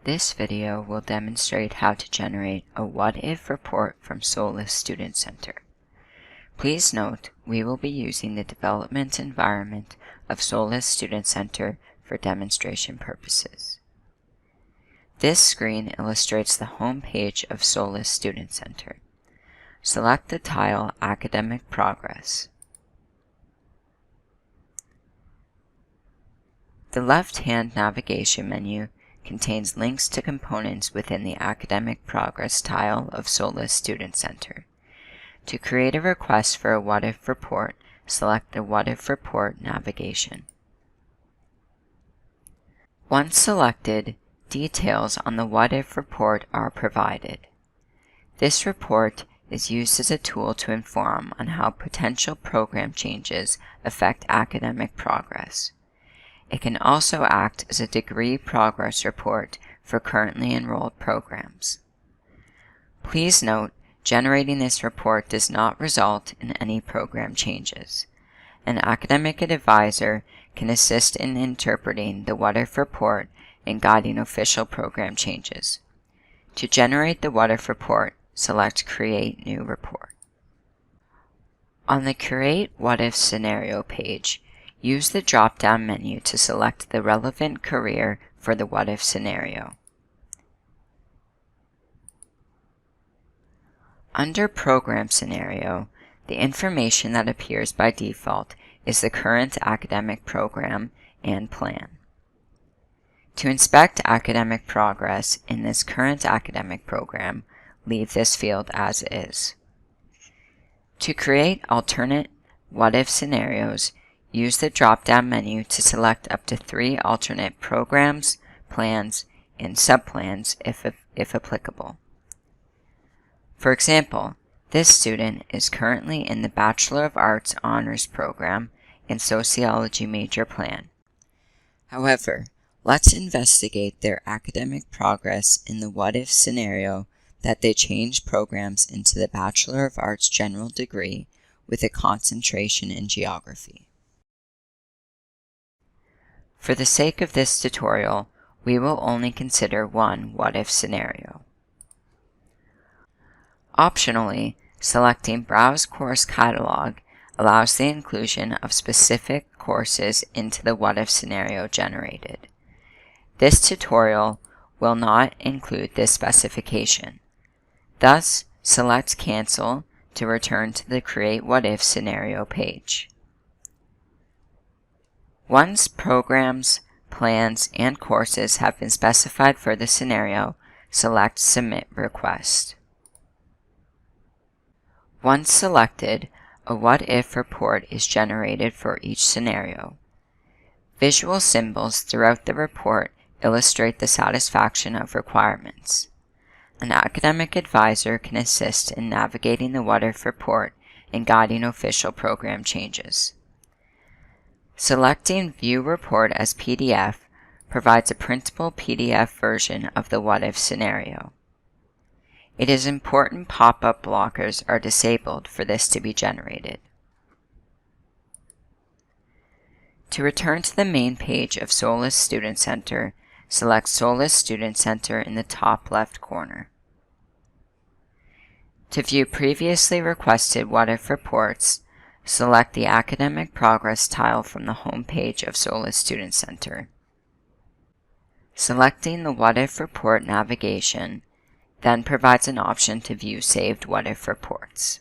This video will demonstrate how to generate a what-if report from SOLUS Student Center. Please note, we will be using the development environment of SOLUS Student Center for demonstration purposes. This screen illustrates the home page of SOLUS Student Center. Select the tile Academic Progress. The left-hand navigation menu contains links to components within the Academic Progress tile of SOLUS Student Center. To create a request for a what-if report, select the what-if report navigation. Once selected, details on the what-if report are provided. This report is used as a tool to inform on how potential program changes affect academic progress. It can also act as a degree progress report for currently enrolled programs. Please note, generating this report does not result in any program changes. An academic advisor can assist in interpreting the what-if report and guiding official program changes. To generate the what-if report, select Create New Report. On the Create What-If Scenario page, use the drop-down menu to select the relevant career for the what-if scenario. Under Program Scenario, the information that appears by default is the current academic program and plan. To inspect academic progress in this current academic program, leave this field as is. To create alternate what-if scenarios, use the drop-down menu to select up to 3 alternate programs, plans, and subplans if applicable. For example, this student is currently in the Bachelor of Arts Honors Program and Sociology major plan. However, let's investigate their academic progress in the what-if scenario that they change programs into the Bachelor of Arts general degree with a concentration in geography. For the sake of this tutorial, we will only consider one what-if scenario. Optionally, selecting Browse Course Catalog allows the inclusion of specific courses into the what-if scenario generated. This tutorial will not include this specification. Thus, select Cancel to return to the Create What-If Scenario page. Once programs, plans, and courses have been specified for the scenario, select Submit Request. Once selected, a what-if report is generated for each scenario. Visual symbols throughout the report illustrate the satisfaction of requirements. An academic advisor can assist in navigating the what-if report and guiding official program changes. Selecting View Report as PDF provides a printable PDF version of the what-if scenario. It is important pop-up blockers are disabled for this to be generated. To return to the main page of SOLUS Student Center, select SOLUS Student Center in the top left corner. To view previously requested what-if reports, select the Academic Progress tile from the home page of SOLUS Student Center. Selecting the what-if report navigation then provides an option to view saved what-if reports.